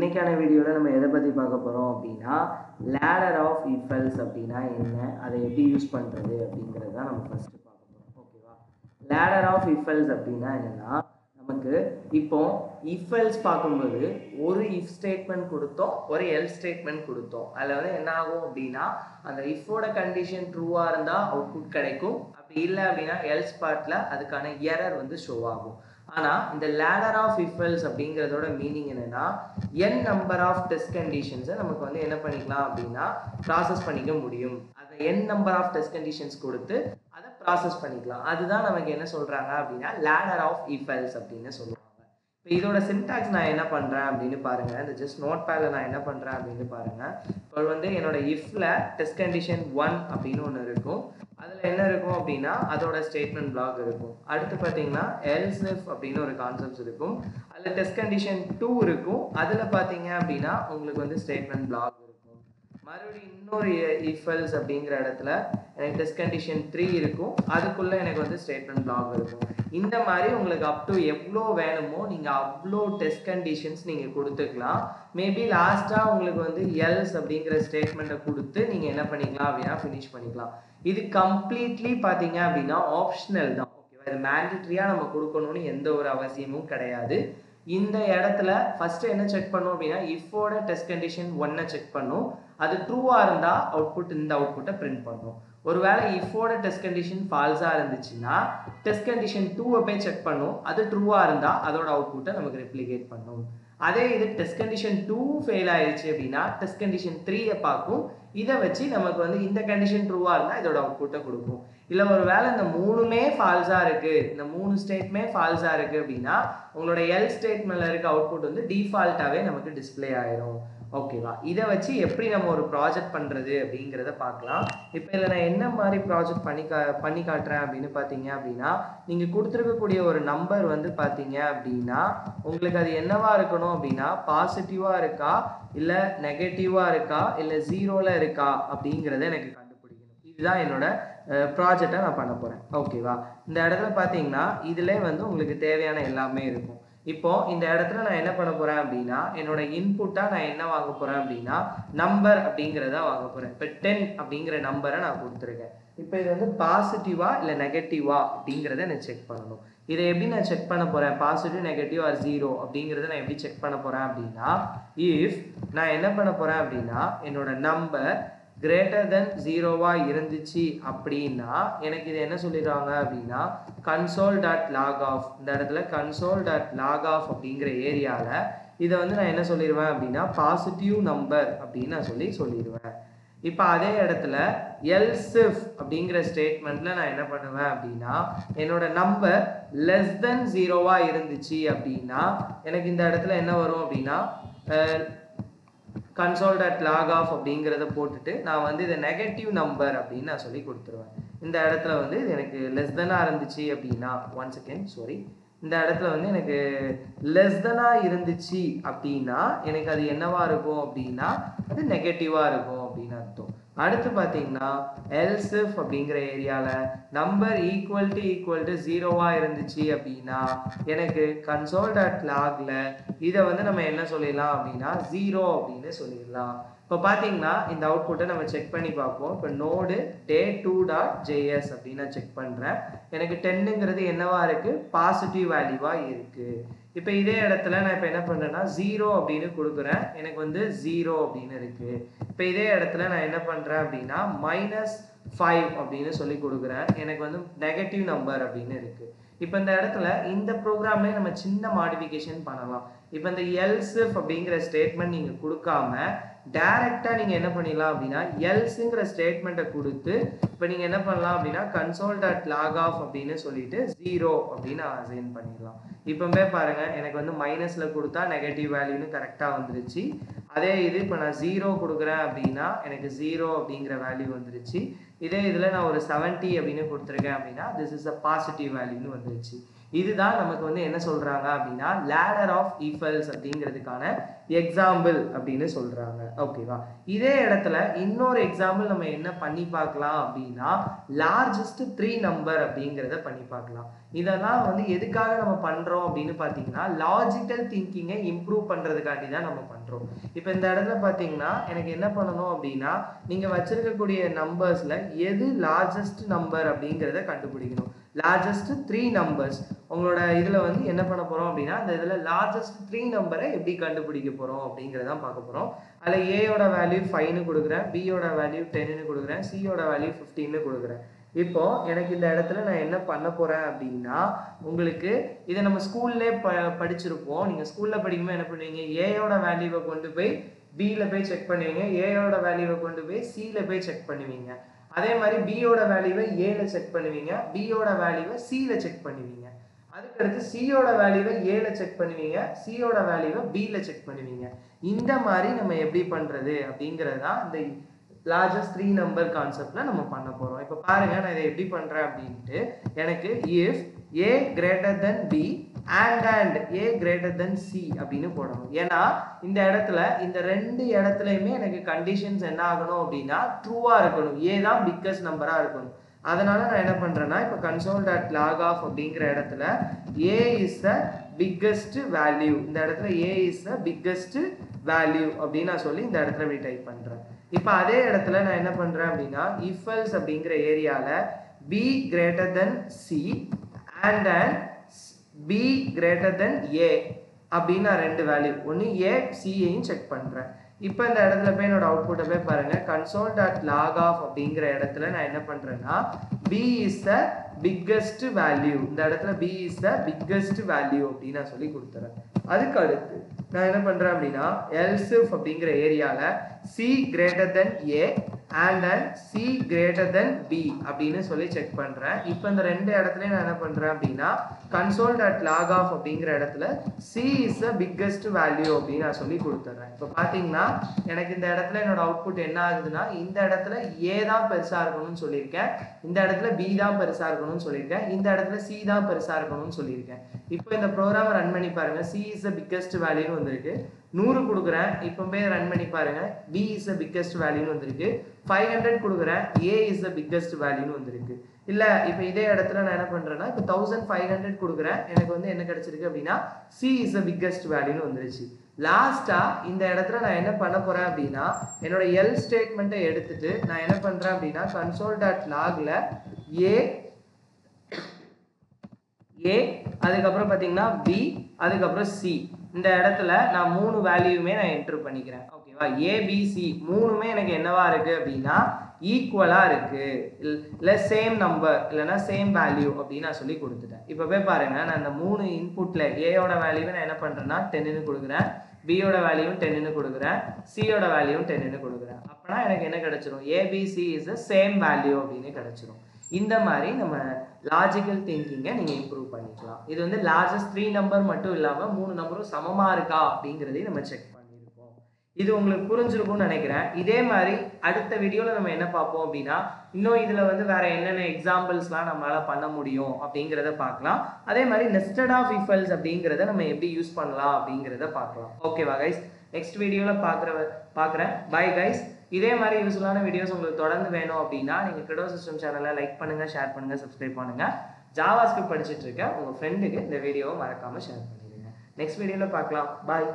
இன்னைக்கான வீடியோவில் நம்ம எதை பற்றி பார்க்க போகிறோம் அப்படின்னா லேடர் ஆஃப் இஃப் எல்ஸ் அப்படின்னா என்ன, அதை எப்படி யூஸ் பண்ணுறது அப்படிங்கிறது தான் நம்ம ஃபஸ்ட்டு பார்க்க போகிறோம். ஓகேவா? லேடர் ஆஃப் இஃப் எல்ஸ் அப்படின்னா என்னென்னா, நமக்கு இப்போ இஃப் எல்ஸ் பார்க்கும்போது ஒரு இஃப் ஸ்டேட்மெண்ட் கொடுத்தோம், ஒரு எல் ஸ்டேட்மெண்ட் கொடுத்தோம். அதில் வந்து என்ன ஆகும் அப்படின்னா, அந்த இஃபோட கண்டிஷன் ட்ரூவாக இருந்தால் அவுட்புட் கிடைக்கும், அப்படி இல்லை அப்படின்னா எல்ஸ் பார்ட்டில் அதுக்கான எரர் வந்து ஷோ ஆகும். ஆனால் இந்த லேடர் ஆஃப் இஃப் எல்ஸ் அப்படிங்கிறதோட மீனிங் என்னென்னா, n நம்பர் ஆஃப் டெஸ்ட் கண்டிஷன்ஸை நமக்கு வந்து என்ன பண்ணிக்கலாம் அப்படின்னா ப்ராசஸ் பண்ணிக்க முடியும். அந்த n number of test conditions கொடுத்து அதை ப்ராசஸ் பண்ணிக்கலாம். அதுதான் நமக்கு என்ன சொல்கிறாங்க அப்படின்னா லேடர் ஆஃப் இஃப் எல்ஸ் அப்படின்னு சொல்லுவாங்க. இப்போ இதோட சின்டாக்ஸ் நான் என்ன பண்ணுறேன் அப்படின்னு பாருங்கள். இந்த ஜஸ்ட் நோட் பேடில் நான் என்ன பண்ணுறேன் அப்படின்னு பாருங்கள். இப்போ வந்து என்னோட இஃப்ல டெஸ்ட் கண்டிஷன் 1 அப்படின்னு ஒன்று இருக்கும். அதில் என்ன இருக்கும் அப்படின்னா அதோட ஸ்டேட்மெண்ட் பிளாக் இருக்கும். அடுத்து பார்த்தீங்கன்னா எல்ஸ் இஃப் அப்படின்னு ஒரு கான்செப்ட்ஸ் இருக்கும். அதில் டெஸ்ட் கண்டிஷன் 2 இருக்கும். அதில் பார்த்தீங்க அப்படின்னா உங்களுக்கு வந்து ஸ்டேட்மெண்ட் பிளாக் இருக்கும். மறுபடியும் இன்னொரு இஃப் எல்ஸ் அப்படிங்கிற இடத்துல எனக்கு டெஸ்ட் கண்டிஷன் 3 இருக்கும். அதுக்குள்ளே எனக்கு வந்து ஸ்டேட்மெண்ட் பிளாக் இருக்கும். இந்த மாதிரி உங்களுக்கு அப் டு எவ்வளோ வேணுமோ நீங்கள் அவ்வளோ டெஸ்ட் கண்டிஷன்ஸ் நீங்கள் கொடுத்துக்கலாம். மேபி லாஸ்ட்டாக உங்களுக்கு வந்து எல்ஸ் அப்படிங்கிற ஸ்டேட்மெண்ட்டை கொடுத்து நீங்கள் என்ன பண்ணிக்கலாம் அப்படின்னா ஃபினிஷ் பண்ணிக்கலாம். இது கம்ப்ளீட்லி பார்த்தீங்க அப்படின்னா ஆப்ஷனல் தான். ஓகேவா? இது மேண்டட்ரியாக நம்ம கொடுக்கணும்னு எந்த ஒரு அவசியமும் கிடையாது. இந்த இடத்துல ஃபர்ஸ்ட் என்ன செக் பண்ணும் அப்படின்னா இஃபோட டெஸ்ட் கண்டிஷன் 1 செக் பண்ணும். அது ட்ரூவாக இருந்தால் அவுட்புட் இந்த அவுட்புட்டை பிரிண்ட் பண்ணும். ஒருவேளை இஃபோட டெஸ்ட் கண்டிஷன் ஃபால்ஸாக இருந்துச்சுன்னா டெஸ்ட் கண்டிஷன் 2 போய் செக் பண்ணும். அது ட்ரூவாக இருந்தால் அதோட அவுட்புட்டை நமக்கு ரெப்ளிகேட் பண்ணும். அதே இது டெஸ்ட் கண்டிஷன் 2 ஃபெயில் ஆயிடுச்சு அப்படின்னா டெஸ்ட் கண்டிஷன் 3 பார்க்கும். இதை வச்சு நமக்கு வந்து இந்த கண்டிஷன் ட்ரூவாக இருந்தால் இதோட அவுட்புட்டை கொடுக்கும். இல்லை ஒரு வேளை இந்த 3மே ஃபால்ஸாக இருக்குது, இந்த 3 ஸ்டேட்மே ஃபால்ஸாக இருக்குது அப்படின்னா உங்களோட எல் ஸ்டேட்மெண்ட்ல இருக்க அவுட்புட் வந்து டிஃபால்ட்டாகவே நமக்கு டிஸ்பிளே ஆயிரும். ஓகேவா? இதை வச்சு எப்படி நம்ம ஒரு ப்ராஜெக்ட் பண்ணுறது அப்படிங்கிறத பார்க்கலாம். இப்போ இதில் நான் என்ன மாதிரி ப்ராஜெக்ட் பண்ணி காட்டுறேன் அப்படின்னு பார்த்தீங்க அப்படின்னா, நீங்கள் கொடுத்துருக்கக்கூடிய ஒரு நம்பர் வந்து பார்த்தீங்க அப்படின்னா உங்களுக்கு அது என்னவா இருக்கணும் அப்படின்னா பாசிட்டிவாக இருக்கா இல்லை நெகட்டிவாக இருக்கா இல்லை 0ல் இருக்கா அப்படிங்கிறத எனக்கு கண்டுபிடிக்கணும். இதுதான் என்னோட ப்ராஜெக்டை நான் பண்ண போகிறேன். ஓகேவா? இந்த இடத்துல பார்த்தீங்கன்னா இதிலே வந்து உங்களுக்கு தேவையான எல்லாமே இருக்கும். இப்போ இந்த இடத்துல நான் என்ன பண்ண போறேன் அப்படின்னா என்னோட இன்புட்டா நான் என்ன வாங்க போறேன் அப்படின்னா நம்பர் அப்படிங்கிறத வாங்க போறேன். இப்போ 10 அப்படிங்கிற நம்பரை நான் கொடுத்துருக்கேன். இப்போ இது வந்து பாசிட்டிவா இல்லை நெகட்டிவா அப்படிங்கிறத நான் செக் பண்ணணும். இதை எப்படி நான் செக் பண்ண போறேன், பாசிட்டிவ் நெகட்டிவ் ஆர் 0 அப்படிங்கிறத நான் எப்படி செக் பண்ண போறேன் அப்படின்னா, இஃப் நான் என்ன பண்ண போறேன் அப்படின்னா என்னோட நம்பர் கிரேட்டர் தென் 0வா இருந்துச்சு அப்படின்னா எனக்கு இது என்ன சொல்லிடுறாங்க அப்படின்னா console.log_off. இந்த இடத்துல console.log_off அப்படிங்கிற ஏரியாவில் இதை வந்து நான் என்ன சொல்லிடுவேன் அப்படின்னா பாசிட்டிவ் நம்பர் அப்படின்னு நான் சொல்லிடுவேன். இப்போ அதே இடத்துல else if அப்படிங்கிற ஸ்டேட்மெண்ட்ல நான் என்ன பண்ணுவேன் அப்படின்னா என்னோட நம்பர் லெஸ் தென் 0வா இருந்துச்சு அப்படின்னா எனக்கு இந்த இடத்துல என்ன வரும் அப்படின்னா console.log_off அப்படிங்கிறத போட்டுட்டு நான் வந்து இதை நெகட்டிவ் நம்பர் அப்படின்னு நான் சொல்லி கொடுத்துருவேன். இந்த இடத்துல வந்து இது எனக்கு லெஸ் தெனாக இருந்துச்சு அப்படின்னா இந்த இடத்துல வந்து எனக்கு லெஸ் தெனாக இருந்துச்சு அப்படின்னா எனக்கு அது என்னவா இருக்கும் அப்படின்னா அது நெகட்டிவாக இருக்கும் அப்படின்னு அர்த்தம். அடுத்து பார்த்தீங்கன்னா else if அப்படிங்கிற ஏரியாவில் நம்பர் ஈக்குவல் டு 0வா இருந்துச்சு அப்படின்னா எனக்கு console.logல இதை வந்து நம்ம என்ன சொல்லிடலாம் அப்படின்னா 0 அப்படின்னு சொல்லிடலாம். இப்போ பார்த்தீங்கன்னா இந்த அவுட்புட்டை நம்ம செக் பண்ணி பார்ப்போம். இப்போ நோடு day2.js அப்படின்னு நான் செக் பண்ணுறேன். எனக்கு 10ங்கிறது என்னவா இருக்குது, பாசிட்டிவ் வேல்யூவாக இருக்குது. இப்போ இதே இடத்துல நான் இப்போ என்ன பண்ணுறேன்னா 0 அப்படின்னு கொடுக்குறேன். எனக்கு வந்து 0 அப்படின்னு இருக்குது. இப்போ இதே இடத்துல நான் என்ன பண்ணுறேன் அப்படின்னா -5 அப்படின்னு சொல்லி கொடுக்குறேன். எனக்கு வந்து நெகட்டிவ் நம்பர் அப்படின்னு இருக்குது. இப்போ இந்த இடத்துல இந்த ப்ரோக்ராம்லேயே நம்ம சின்ன மாடிஃபிகேஷன் பண்ணலாம். இப்போ இந்த else if அப்படிங்கிற ஸ்டேட்மெண்ட் நீங்கள் கொடுக்காம டைரெக்டாக நீங்கள் என்ன பண்ணிடலாம் அப்படின்னா எல்ஸுங்கிற ஸ்டேட்மெண்ட்டை கொடுத்து இப்போ நீங்கள் என்ன பண்ணலாம் அப்படின்னா console.log_off அப்படின்னு சொல்லிட்டு 0 அப்படின்னு அசைன் பண்ணிடலாம். இப்போவே பாருங்கள் எனக்கு வந்து மைனஸில் கொடுத்தா நெகட்டிவ் வேல்யூன்னு கரெக்டாக வந்துருச்சு. அதே இது இப்போ நான் 0 கொடுக்குறேன் அப்படின்னா எனக்கு 0 அப்படிங்கிற வேல்யூ வந்துருச்சு. இதே இதில் நான் ஒரு 70 அப்படின்னு கொடுத்துருக்கேன் அப்படின்னா திஸ் இஸ் அ பாசிட்டிவ் வேல்யூன்னு வந்துருச்சு. இதுதான் நமக்கு வந்து என்ன சொல்றாங்க அப்படின்னா லேடர் ஆஃப் இஃப் எல்ஸ் அப்படிங்கிறதுக்கான எக்ஸாம்பிள் அப்படின்னு சொல்றாங்க. ஓகேவா? இதே இடத்துல இன்னொரு எக்ஸாம்பிள் நம்ம என்ன பண்ணி பார்க்கலாம் அப்படின்னா லார்ஜஸ்ட் 3 நம்பர் அப்படிங்கிறத பண்ணி பார்க்கலாம். இதெல்லாம் வந்து எதுக்காக நம்ம பண்றோம் அப்படின்னு பார்த்தீங்கன்னா லாஜிக்கல் திங்கிங்கை இம்ப்ரூவ் பண்றதுக்காண்டி தான் நம்ம பண்றோம். பண்ணுறோம். இப்போ இந்த இடத்துல பார்த்தீங்கன்னா எனக்கு என்ன பண்ணணும் அப்படின்னா நீங்கள் வச்சிருக்கக்கூடிய நம்பர்ஸில் எது லார்ஜஸ்ட் நம்பர் அப்படிங்கிறத கண்டுபிடிக்கணும். லார்ஜஸ்ட் 3 நம்பர்ஸ் உங்களோட இதில் வந்து என்ன பண்ண போகிறோம் அப்படின்னா இந்த இதில் லார்ஜஸ்ட் 3 நம்பரை எப்படி கண்டுபிடிக்க போகிறோம் அப்படிங்கிறதான் பார்க்க போகிறோம். அதில் ஏயோட வேல்யூ 5ன்னு கொடுக்குறேன், பியோட வேல்யூ 10ன்னு கொடுக்குறேன், சியோட வேல்யூ 15ன்னு கொடுக்குறேன். இப்போ எனக்கு இந்த இடத்துல நான் என்ன பண்ண போகிறேன் அப்படின்னா உங்களுக்கு இதை நம்ம ஸ்கூல்லே படிச்சிருப்போம். நீங்கள் ஸ்கூலில் படிக்கும்போது என்ன பண்ணுவீங்க, ஏயோட வேல்யூவை கொண்டு போய் பியில் போய் செக் பண்ணுவீங்க, ஏயோட வேல்யூவை கொண்டு போய் சியில் போய் செக் பண்ணுவீங்க. அதே மாதிரி பியோட வேல்யூவை ஏல செக் பண்ணுவீங்க, பியோட வேல்யூவை சியில செக் பண்ணுவீங்க. அதுக்கடுத்து சியோட வேல்யூவை ஏல செக் பண்ணுவீங்க, சியோட வேல்யூவை பியில் செக் பண்ணுவீங்க. இந்த மாதிரி நம்ம எப்படி பண்ணுறது அப்படிங்கிறது தான் இந்த லார்ஜஸ்ட் 3 நம்பர் கான்செப்ட்ல நம்ம பண்ண போகிறோம். இப்போ பாருங்க நான் இதை எப்படி பண்ணுறேன் அப்படின்ட்டு எனக்கு if A greater than B and a greater than c அப்படின்னு போடணும். ஏன்னா இந்த இடத்துல இந்த ரெண்டு இடத்துலையுமே எனக்கு கண்டிஷன்ஸ் என்ன ஆகணும் அப்படின்னா ட்ரூவா இருக்கணும், ஏ தான் பிக்கஸ்ட் நம்பரா இருக்கணும். அதனால நான் என்ன பண்றேன்னா இப்போ console.log of அப்படிங்கிற இடத்துல a is the biggest value, இந்த இடத்துல a is the biggest value அப்படின்னு நான் சொல்லி இந்த இடத்துல இப்படி டைப் பண்றேன். இப்போ அதே இடத்துல நான் என்ன பண்றேன் அப்படின்னா if else அப்படிங்கிற ஏரியால b greater than c and b greater than a அப்படின்னு நான் ரெண்டு வேல்யூ ஒன்று a c-ஐயும் செக் பண்றேன். இப்போ இந்த இடத்துல போய் என்னோட அவுட்புட்டை போய் பாருங்க, console.log of அப்படிங்கிற இடத்துல நான் என்ன பண்றேன்னா b is the biggest value, இந்த இடத்துல b is the biggest value அப்படின்னு நான் சொல்லி கொடுத்துறேன். அதுக்கு அடுத்து நான் என்ன பண்றேன் அப்படின்னா else if அப்படிங்கிற ஏரியால c greater than a and c greater than b அப்படின்னு சொல்லி செக் பண்றேன். இப்போ இந்த ரெண்டு இடத்துலயும் நான் என்ன பண்றேன் அப்படின்னா console.log of அப்படிங்கிற இடத்துல c is the biggest value அப்படின்னு நான் சொல்லி கொடுத்துறேன். இப்போ பாத்தீங்கன்னா எனக்கு இந்த இடத்துல என்னோட அவுட்புட் என்ன ஆகுதுன்னா இந்த இடத்துல a தான் பெருசா இருக்கணும்னு சொல்லியிருக்கேன், இந்த இடத்துல b தான் பெருசா இருக்கணும்னு சொல்லியிருக்கேன், இந்த இடத்துல c தான் பெருசா இருக்கணும்னு சொல்லியிருக்கேன். இப்போ இந்த ப்ரோக்ராமை ரன் பண்ணி பாருங்க, c is the biggest value வந்திருக்கு, 100 கொடுக்குறேன். இப்போ போய் ரன் பண்ணி பாருங்க, b is the biggest value வந்திருக்கு, 500 கொடுக்குறேன், a is the biggest value வந்திருக்கு. இல்ல இப்போ இதே இடத்துல நான் என்ன பண்றேன்னா இப்போ 1500 கொடுக்குறேன், எனக்கு வந்து என்ன கிடைச்சிருக்கு அப்படின்னா c is the biggest value வந்துருச்சு. லாஸ்டா இந்த இடத்துல நான் என்ன பண்ண போறேன் அப்படின்னா என்னோட எல் ஸ்டேட்மெண்ட்டை எடுத்துட்டு நான் என்ன பண்றேன் அப்படின்னா console.logல a அதுக்கப்புறம் பாத்தீங்கன்னா b அதுக்கப்புறம் c இந்த இடத்துல நான் மூணு வேல்யூமே நான் என்டர் பண்ணிக்கிறேன். ஓகேவா, a b c மூணுமே எனக்கு என்னவா இருக்கு அப்படின்னா ஈக்குவலா இருக்கு, இல்ல சேம் நம்பர் இல்லைன்னா சேம் வேல்யூ அப்படின்னு நான் சொல்லி கொடுத்துட்டேன். இப்போ போய் பாருங்க, நான் இந்த மூணு இன்புட்ல ஏயோட வேல்யூவை நான் என்ன பண்றேன்னா 10ன்னு கொடுக்குறேன், பியோட வேல்யூவும் 10ன்னு கொடுக்குறேன், சியோட வேல்யூவும் 10ன்னு கொடுக்குறேன். அப்பனா எனக்கு என்ன கிடைச்சிரும், abc is the same value அப்படின்னு கிடைச்சிரும். இந்த மாதிரி நம்ம லாஜிக்கல் திங்கிங்கை நீங்க இம்ப்ரூவ் பண்ணிக்கலாம். இது வந்து லார்ஜஸ்ட் 3 நம்பர் மட்டும் இல்லாம 3 நம்பரும் சமமா இருக்கா அப்படிங்கிறதையும் நம்ம செக் பண்ணியிருக்கோம். இது உங்களுக்கு புரிஞ்சிருக்கும்னு நினைக்கிறேன். இதே மாதிரி அடுத்த வீடியோல நம்ம என்ன பார்ப்போம் அப்படின்னா இன்னும் இதுல வந்து வேற என்னென்ன எக்ஸாம்பிள்ஸ்லாம் நம்மளால பண்ண முடியும் அப்படிங்கிறத பார்க்கலாம். அதே மாதிரி நெஸ்டட் ஆஃப் இஃப் எல்ஸ் அப்படிங்கிறத நம்ம எப்படி யூஸ் பண்ணலாம் அப்படிங்கிறத பார்க்கலாம். ஓகேவா கைஸ், நெக்ஸ்ட் வீடியோல பார்க்குறேன். Bye guys. இதே மாதிரி யூஸ்ஃபுல்லான வீடியோஸ் உங்களுக்கு தொடர்ந்து வேணும் அப்படின்னா நீங்கள் கிரெடோ சிஸ்டம் சேனலை லைக் பண்ணுங்க, ஷேர் பண்ணுங்க, சப்ஸ்கிரைப் பண்ணுங்க. ஜாவா ஸ்கிரிப்ட் படிச்சுட்டு இருக்க உங்க ஃப்ரெண்டுக்கு இந்த வீடியோவை மறக்காம ஷேர் பண்ணிடுங்க. நெக்ஸ்ட் வீடியோல பார்க்கலாம். பாய்.